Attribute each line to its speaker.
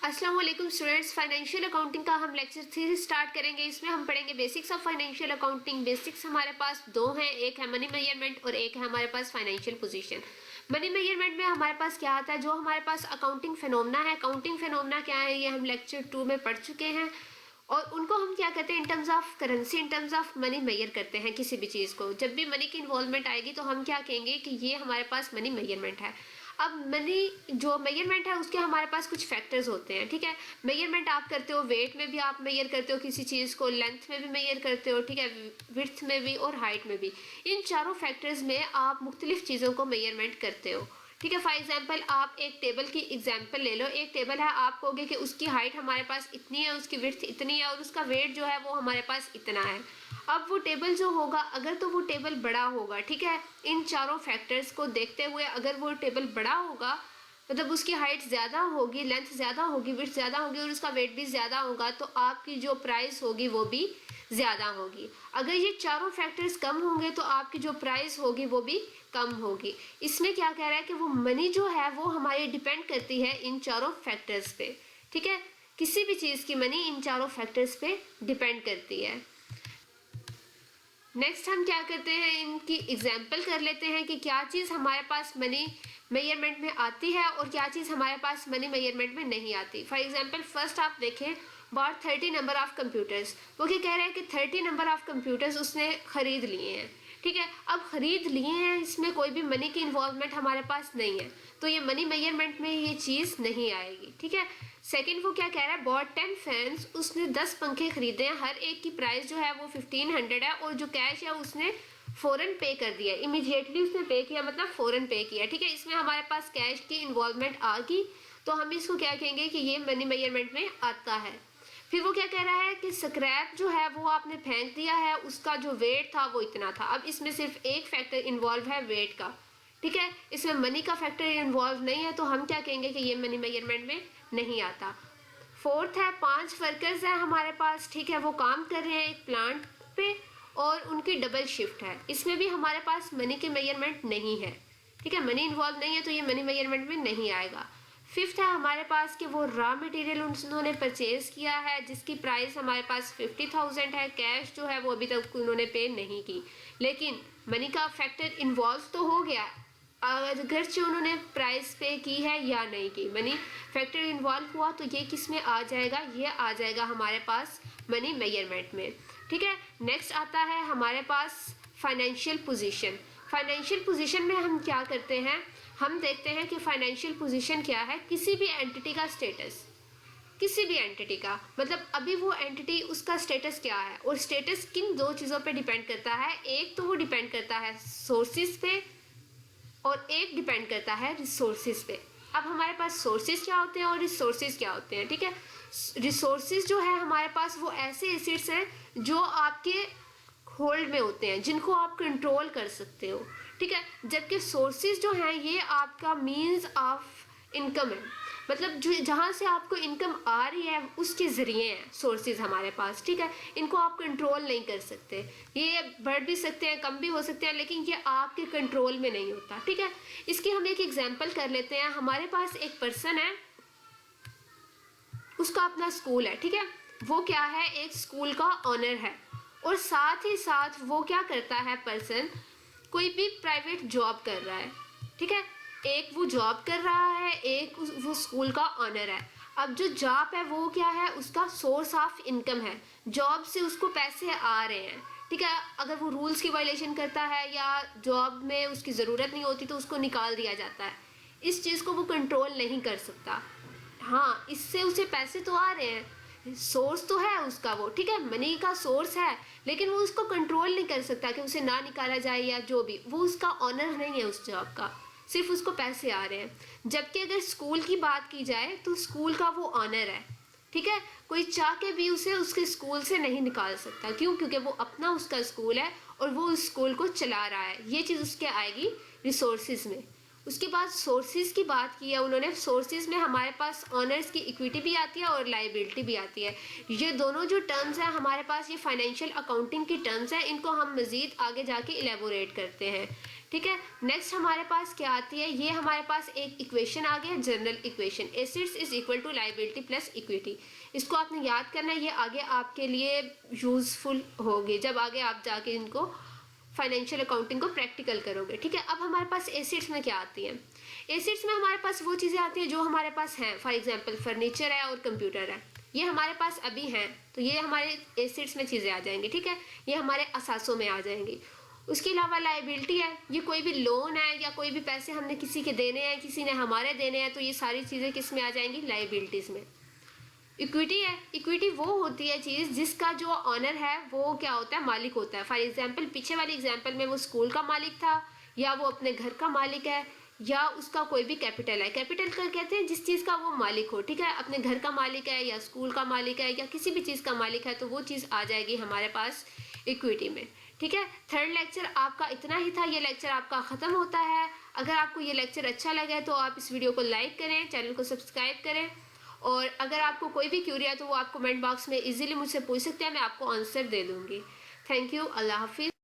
Speaker 1: अस्सलाम वालेकुम students, financial accounting का हम लेक्चर 3 स्टार्ट करेंगे। इसमें हम पढ़ेंगे basics of financial accounting. Basics हमारे पास दो हैं, एक है मनी मेजरमेंट और एक है हमारे पास फाइनेंशियल पोजीशन। मनी मेजरमेंट में हमारे पास क्या आता है, जो हमारे पास अकाउंटिंग फिनोमेना है। अकाउंटिंग फिनोमेना क्या है, ये हम लेक्चर 2 में पढ़ चुके हैं और उनको हम क्या कहते हैं, in terms of currency, in terms of money measure करते हैं किसी भी चीज़ को। जब भी मनी की इन्वॉल्वमेंट आएगी तो हम क्या कहेंगे कि ये हमारे पास मनी मेजरमेंट है। अब मनी जो मेजरमेंट है उसके हमारे पास कुछ फैक्टर्स होते हैं, ठीक है। मेजरमेंट आप करते हो, वेट में भी आप मेजर करते हो किसी चीज़ को, लेंथ में भी मेजर करते हो, ठीक है, विड्थ में भी और हाइट में भी। इन चारों फैक्टर्स में आप मुख्तलिफ चीज़ों को मेजरमेंट करते हो, ठीक है। फॉर एग्जाम्पल आप एक टेबल की एग्जाम्पल ले लो। एक टेबल है, आप कहोगे कि उसकी हाइट हमारे पास इतनी है, उसकी विड्थ इतनी है और उसका वेट जो है वो हमारे पास इतना है। अब वो टेबल जो होगा, अगर तो वो टेबल बड़ा होगा, ठीक है, इन चारों फैक्टर्स को देखते हुए अगर वो टेबल बड़ा होगा, मतलब उसकी हाइट ज़्यादा होगी, लेंथ ज़्यादा होगी, विड्थ ज़्यादा होगी और उसका वेट भी ज़्यादा होगा, तो आपकी जो प्राइस होगी वो भी ज़्यादा होगी। अगर ये चारों फैक्टर्स कम होंगे तो आपकी जो प्राइस होगी वो भी कम होगी। इसमें क्या कह रहा है कि वो मनी जो है वो हमारी डिपेंड करती है इन चारों फैक्टर्स पे, ठीक है। किसी भी चीज़ की मनी इन चारों फैक्टर्स पे डिपेंड करती है। नेक्स्ट हम क्या करते हैं, इनकी एग्जाम्पल कर लेते हैं कि क्या चीज़ हमारे पास मनी मेजरमेंट में आती है और क्या चीज़ हमारे पास मनी मेजरमेंट में नहीं आती। फॉर एग्जाम्पल फर्स्ट आप देखें, अबाउट 30 नंबर ऑफ कंप्यूटर्स। वो क्या कह रहे हैं कि 30 नंबर ऑफ कंप्यूटर्स उसने खरीद लिए हैं, ठीक है। अब खरीद लिए हैं, इसमें कोई भी मनी की इन्वॉल्वमेंट हमारे पास नहीं है, तो ये मनी मेजरमेंट में ये चीज़ नहीं आएगी, ठीक है। सेकंड वो क्या कह रहा है, बॉट 10 फैंस, उसने 10 पंखे खरीदे हैं, हर एक की प्राइस जो है वो 1500 है और जो कैश है उसने फ़ौरन पे कर दिया, इमीडिएटली उसने पे किया, मतलब फ़ौरन पे किया, ठीक है। इसमें हमारे पास कैश की इन्वॉल्वमेंट आ गई तो हम इसको क्या कहेंगे कि ये मनी मेजरमेंट में आता है। फिर वो क्या कह रहा है कि स्क्रैप जो है वो आपने फेंक दिया है, उसका जो वेट था वो इतना था। अब इसमें सिर्फ एक फैक्टर इन्वॉल्व है, वेट का, ठीक है। इसमें मनी का फैक्टर इन्वॉल्व नहीं है, तो हम क्या कहेंगे कि ये मनी मेजरमेंट में नहीं आता। फोर्थ है, 5 वर्कर्स हैं हमारे पास, ठीक है, वो काम कर रहे हैं एक प्लांट पे और उनकी डबल शिफ्ट है। इसमें भी हमारे पास मनी के मेजरमेंट नहीं है, ठीक है, मनी इन्वॉल्व नहीं है, तो ये मनी मेजरमेंट में नहीं आएगा। फिफ्थ है हमारे पास कि वो रॉ मटेरियल उन्होंने परचेज किया है जिसकी प्राइस हमारे पास 50,000 है, कैश जो है वो अभी तक उन्होंने पे नहीं की, लेकिन मनी का फैक्टर इन्वॉल्व तो हो गया अगरचे उन्होंने प्राइस पे की है या नहीं की। मनी फैक्टर इन्वॉल्व हुआ तो ये किस में आ जाएगा, ये आ जाएगा हमारे पास मनी मेजरमेंट में, ठीक है। नेक्स्ट आता है हमारे पास फाइनेंशियल पोजीशन। फाइनेंशियल पोजीशन में हम क्या करते हैं, हम देखते हैं कि फाइनेंशियल पोजीशन क्या है, किसी भी एंटिटी का स्टेटस, किसी भी एंटिटी का, मतलब अभी वो एंटिटी उसका स्टेटस क्या है, और स्टेटस किन दो चीज़ों पे डिपेंड करता है। एक तो वो डिपेंड करता है सोर्सेज पे और एक डिपेंड करता है रिसोर्सेज पे। अब हमारे पास सोर्सेज क्या होते हैं और रिसोर्सेज क्या होते हैं, ठीक है। रिसोर्सेज जो है हमारे पास वो ऐसे एसेट्स हैं जो आपके होल्ड में होते हैं, जिनको आप कंट्रोल कर सकते हो, ठीक है। जबकि सोर्सेज जो हैं ये आपका मीन्स ऑफ इनकम है, मतलब जो जहाँ से आपको इनकम आ रही है उसके ज़रिए हैं सोर्सेज हमारे पास, ठीक है। इनको आप कंट्रोल नहीं कर सकते, ये बढ़ भी सकते हैं, कम भी हो सकते हैं, लेकिन ये आपके कंट्रोल में नहीं होता, ठीक है। इसकी हम एक एग्जांपल कर लेते हैं। हमारे पास एक पर्सन है, उसका अपना स्कूल है, ठीक है। वो क्या है, एक स्कूल का ऑनर है और साथ ही साथ वो क्या करता है, पर्सन कोई भी प्राइवेट जॉब कर रहा है, ठीक है। एक वो जॉब कर रहा है, एक वो स्कूल का ऑनर है। अब जो जॉब है वो क्या है, उसका सोर्स ऑफ इनकम है, जॉब से उसको पैसे आ रहे हैं, ठीक है। अगर वो रूल्स की वायलेशन करता है या जॉब में उसकी ज़रूरत नहीं होती तो उसको निकाल दिया जाता है। इस चीज़ को वो कंट्रोल नहीं कर सकता। हाँ, इससे उसे पैसे तो आ रहे हैं, सोर्स तो है उसका वो, ठीक है, मनी का सोर्स है, लेकिन वो उसको कंट्रोल नहीं कर सकता कि उसे ना निकाला जाए या जो भी, वो उसका ऑनर नहीं है उस जॉब का, सिर्फ उसको पैसे आ रहे हैं। जबकि अगर स्कूल की बात की जाए तो स्कूल का वो ऑनर है, ठीक है, कोई चाह के भी उसे उसके स्कूल से नहीं निकाल सकता। क्यों? क्योंकि वो अपना उसका स्कूल है और वो उस स्कूल को चला रहा है। ये चीज़ उसके आएगी रिसोर्सेज में। उसके बाद सोर्सेज की बात की है उन्होंने। सोर्सेज में हमारे पास ऑनर्स की इक्विटी भी आती है और लाइबिलिटी भी आती है। ये दोनों जो टर्म्स हैं हमारे पास, ये फाइनेंशियल अकाउंटिंग की टर्म्स हैं, इनको हम मज़ीद आगे जाके इलेबोरेट करते हैं, ठीक है। नेक्स्ट हमारे पास क्या आती है, ये हमारे पास एक इक्वेशन आ गया, general equation, assets is equal to liability plus equity. इसको आपने याद करना है, ये आगे आपके लिए यूजफुल होगी जब आगे आप जाके इनको फाइनेंशियल अकाउंटिंग को प्रैक्टिकल करोगे। ठीक है, अब हमारे पास एसेट्स में क्या आती है, एसेट्स में हमारे पास वो चीज़ें आती हैं जो हमारे पास हैं। फॉर एग्जांपल फर्नीचर है और कंप्यूटर है, ये हमारे पास अभी हैं, तो ये हमारे एसेट्स में चीज़ें आ जाएंगी। ठीक है, ये हमारे असासों में आ जाएंगी। उसके अलावा लायबिलिटी है, ये कोई भी लोन है या कोई भी पैसे हमने किसी के देने हैं, किसी ने हमारे देने हैं, तो ये सारी चीज़ें किस में आ जाएंगी, लायबिलिटीज़ में। इक्विटी है, इक्विटी वो होती है चीज़ जिसका जो ऑनर है वो क्या होता है, मालिक होता है। फॉर एग्जांपल पीछे वाले एग्जांपल में वो स्कूल का मालिक था, या वो अपने घर का मालिक है, या उसका कोई भी कैपिटल है। कैपिटल का कहते हैं जिस चीज़ का वो मालिक हो। ठीक है, अपने घर का मालिक है या स्कूल का मालिक है या किसी भी चीज़ का मालिक है, तो वो चीज़ आ जाएगी हमारे पास इक्विटी में। ठीक है, थर्ड लेक्चर आपका इतना ही था, ये लेक्चर आपका ख़त्म होता है। अगर आपको ये लेक्चर अच्छा लगा है तो आप इस वीडियो को लाइक करें, चैनल को सब्सक्राइब करें, और अगर आपको कोई भी क्यूरी है तो वो आप कमेंट बॉक्स में इजीली मुझसे पूछ सकते हैं, मैं आपको आंसर दे दूँगी। थैंक यू, अल्लाह हाफिज़।